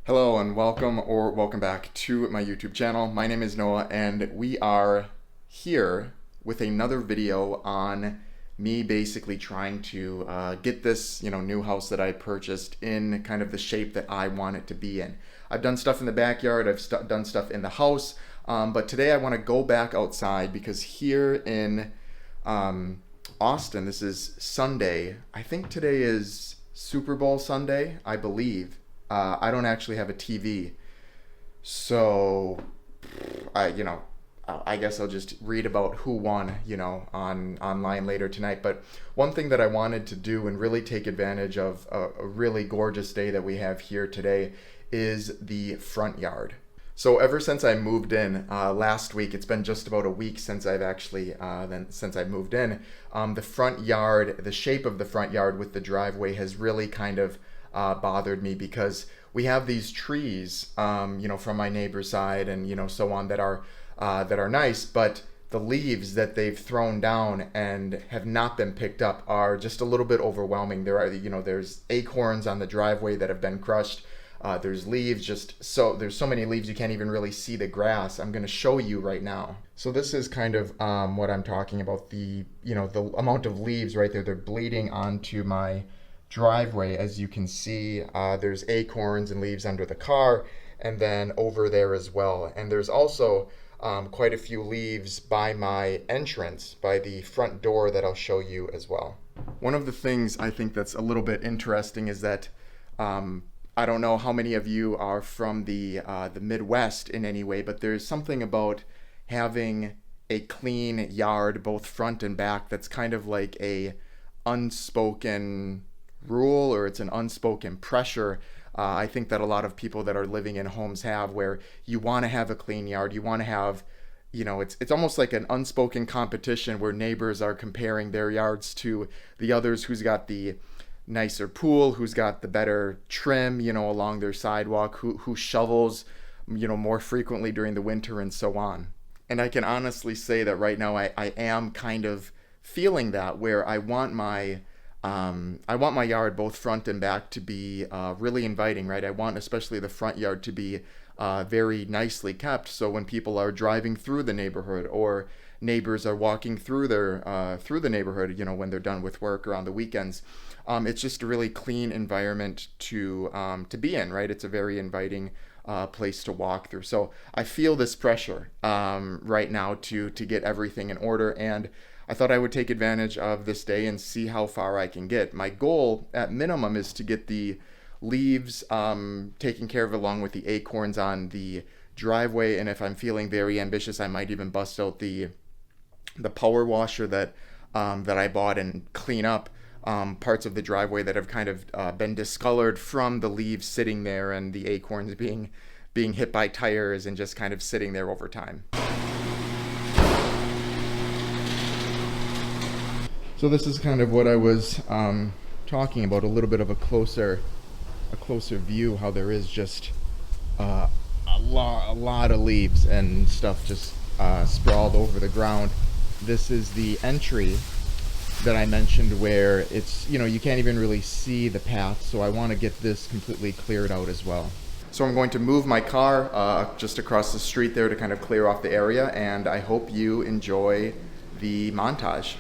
Hello and welcome back to my YouTube channel. My name is Noah and we are here with another video on me basically trying to get this new house that I purchased in kind of the shape that I want it to be in. I've done stuff in the backyard, I've done stuff in the house, but today I want to go back outside because here in Austin, this is Sunday. I think today is Super Bowl Sunday, I believe. I don't actually have a TV, so I guess I'll just read about who won, online later tonight. But one thing that I wanted to do and really take advantage of a really gorgeous day that we have here today is the front yard. So ever since I moved in last week, it's been just about a week since I've actually since I moved in. The front yard, the shape of the front yard with the driveway has really kind of bothered me because we have these trees, from my neighbor's side and so on that are nice, but the leaves that they've thrown down and have not been picked up are just a little bit overwhelming. There's acorns on the driveway that have been crushed. There's leaves, there's so many leaves you can't even really see the grass. I'm going to show you right now. So this is kind of what I'm talking about. The amount of leaves right there, they're bleeding onto my driveway. As you can see, there's acorns and leaves under the car and then over there as well. And there's also quite a few leaves by my entrance, by the front door, that I'll show you as well. One of the things I think that's a little bit interesting is that I don't know how many of you are from the Midwest in any way, but there's something about having a clean yard, both front and back, that's kind of like a unspoken rule, or it's an unspoken pressure. I think that a lot of people that are living in homes have, where you want to have a clean yard. You want to have, it's almost like an unspoken competition where neighbors are comparing their yards to the others, who's got the nicer pool, who's got the better trim, along their sidewalk, who shovels, more frequently during the winter and so on. And I can honestly say that right now I am kind of feeling that, where I want my yard, both front and back, to be really inviting, right? I want especially the front yard to be very nicely kept, so when people are driving through the neighborhood or neighbors are walking through the neighborhood, when they're done with work or on the weekends, it's just a really clean environment to be in, right? It's a very inviting place to walk through. So I feel this pressure right now to get everything in order, and I thought I would take advantage of this day and see how far I can get. My goal at minimum is to get the leaves taken care of, along with the acorns on the driveway. And if I'm feeling very ambitious, I might even bust out the power washer that I bought and clean up parts of the driveway that have kind of been discolored from the leaves sitting there and the acorns being hit by tires and just kind of sitting there over time. So this is kind of what I was talking about, a little bit of a closer view, how there is just a lot of leaves and stuff just sprawled over the ground. This is the entry that I mentioned, where it's, you can't even really see the path, so I want to get this completely cleared out as well. So I'm going to move my car just across the street there to kind of clear off the area, and I hope you enjoy the montage.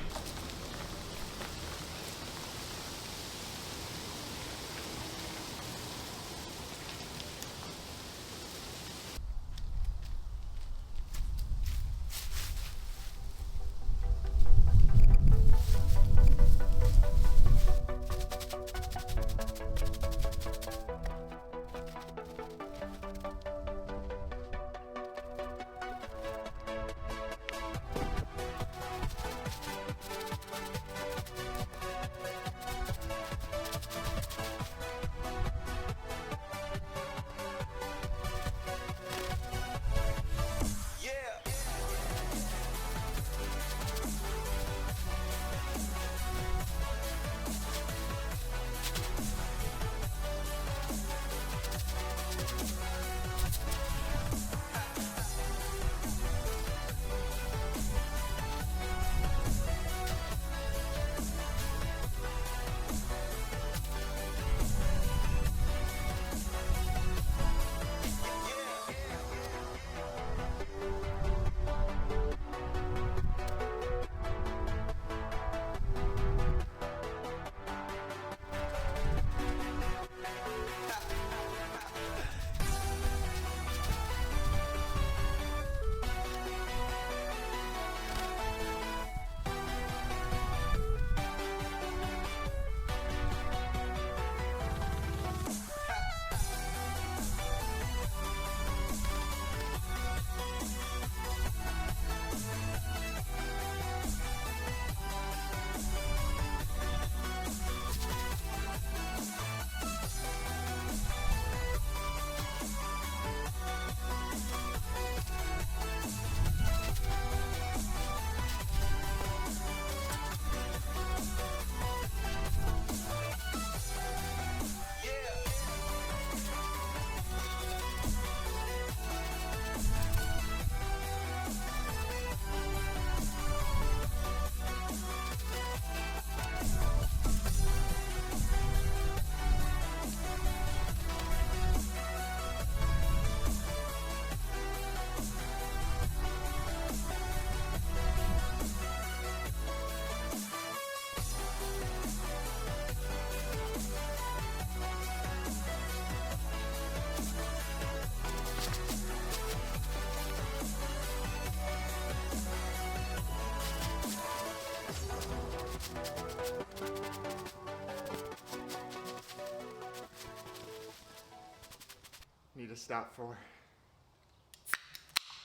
stop for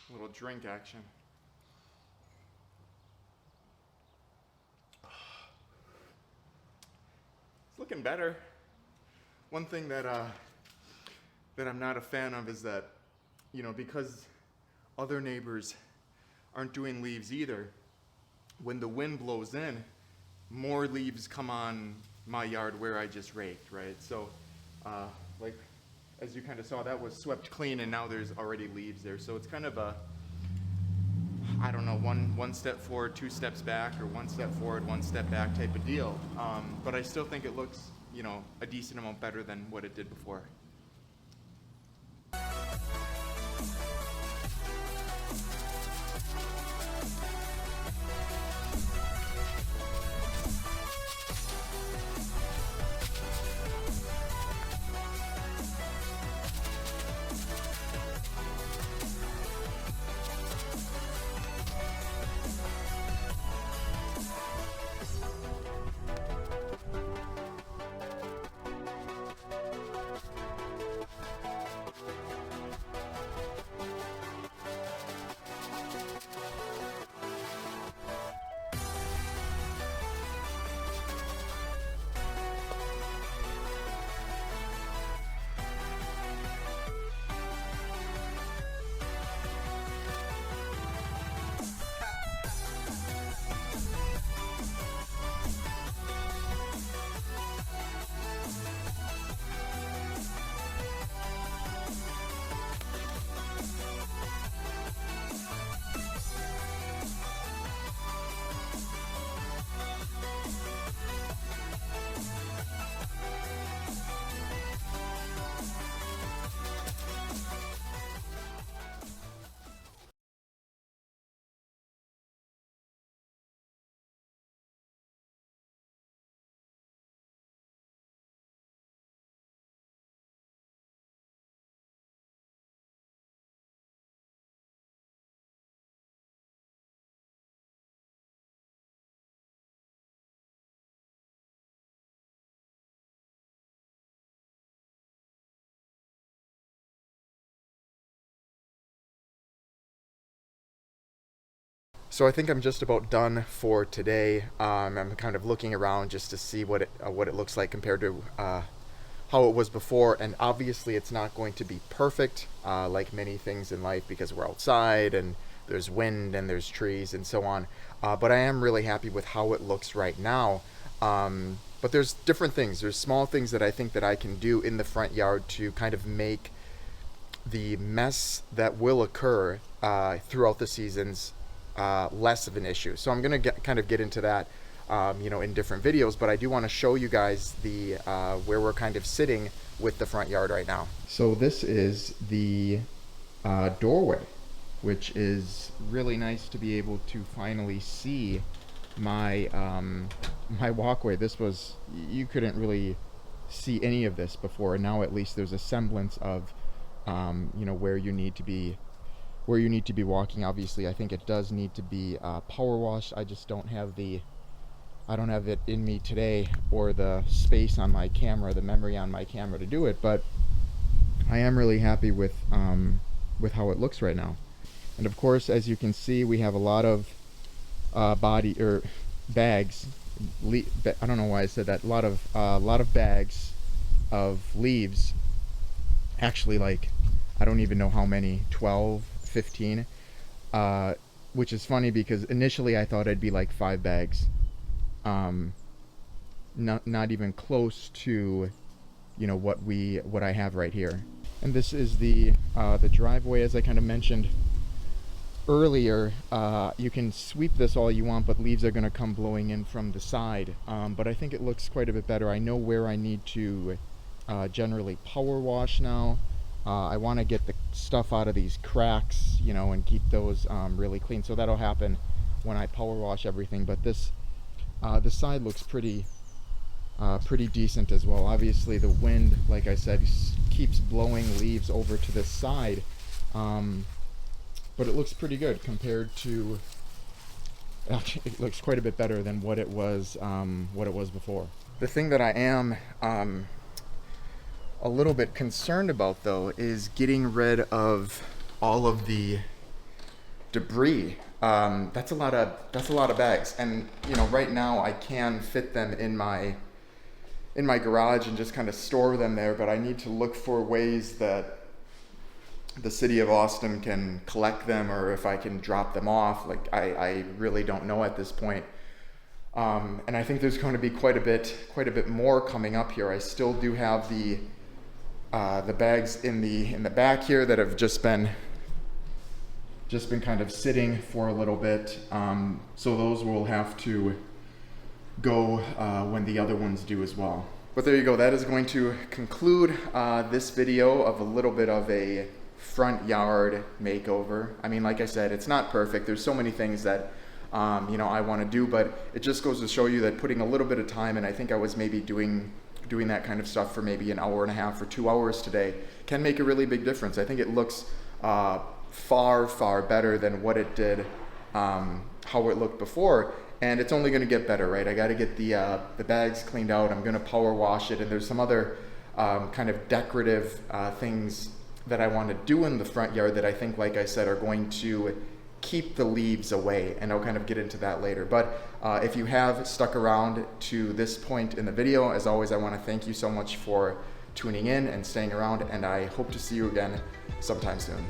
a little drink action. It's looking better. One thing that I'm not a fan of is that, you know, because other neighbors aren't doing leaves either, when the wind blows in, more leaves come on my yard where I just raked, right? So, like, as you kind of saw, that was swept clean, and now there's already leaves there. So it's kind of a, I don't know, one step forward, 2 steps back, or 1 step forward, 1 step back type of deal. But I still think it looks, you know, a decent amount better than what it did before. So I think I'm just about done for today. I'm kind of looking around just to see what it looks like compared to how it was before. And obviously, it's not going to be perfect, like many things in life, because we're outside and there's wind and there's trees and so on. But I am really happy with how it looks right now. But there's different things. There's small things that I think that I can do in the front yard to kind of make the mess that will occur throughout the seasons less of an issue. So I'm going to kind of get into that, you know, in different videos, but I do want to show you guys the where we're kind of sitting with the front yard right now. So this is the doorway, which is really nice to be able to finally see my my walkway. This was, you couldn't really see any of this before, and now at least there's a semblance of you know, where you need to be walking. Obviously, I think it does need to be power washed. I just don't have it in me today, or the space on my camera, the memory on my camera to do it. But I am really happy with how it looks right now. And of course, as you can see, we have a lot of bags. I don't know why I said that. A lot of bags of leaves. Actually, like, I don't even know how many, 12, 15, which is funny because initially I thought I'd be like 5 bags, not even close to, you know, what I have right here. And this is the driveway, as I kind of mentioned earlier. You can sweep this all you want, but leaves are going to come blowing in from the side. But I think it looks quite a bit better. I know where I need to generally power wash now. I want to get the stuff out of these cracks, you know, and keep those really clean. So that'll happen when I power wash everything. But this side looks pretty decent as well. Obviously, the wind, like I said, keeps blowing leaves over to this side, but it looks pretty good compared to. Actually, it looks quite a bit better than what it was before. The thing that I am a little bit concerned about though is getting rid of all of the debris. That's a lot of bags, and you know, right now I can fit them in my garage and just kind of store them there, but I need to look for ways that the city of Austin can collect them, or if I can drop them off. Like I really don't know at this point. And I think there's going to be quite a bit more coming up here. I still do have the bags in the back here that have just been kind of sitting for a little bit. So those will have to go when the other ones do as well. But there you go. That is going to conclude this video of a little bit of a front yard makeover. I mean, like I said, it's not perfect. There's so many things that you know, I want to do, but it just goes to show you that putting a little bit of time, and I think I was maybe doing that kind of stuff for maybe an hour and a half or 2 hours today, can make a really big difference. I think it looks far better than what it did, how it looked before, and it's only going to get better, right? I got to get the bags cleaned out. I'm going to power wash it, and there's some other kind of decorative things that I want to do in the front yard that I think, like I said, are going to keep the leaves away, and I'll kind of get into that later. But if you have stuck around to this point in the video, as always, I want to thank you so much for tuning in and staying around, and I hope to see you again sometime soon.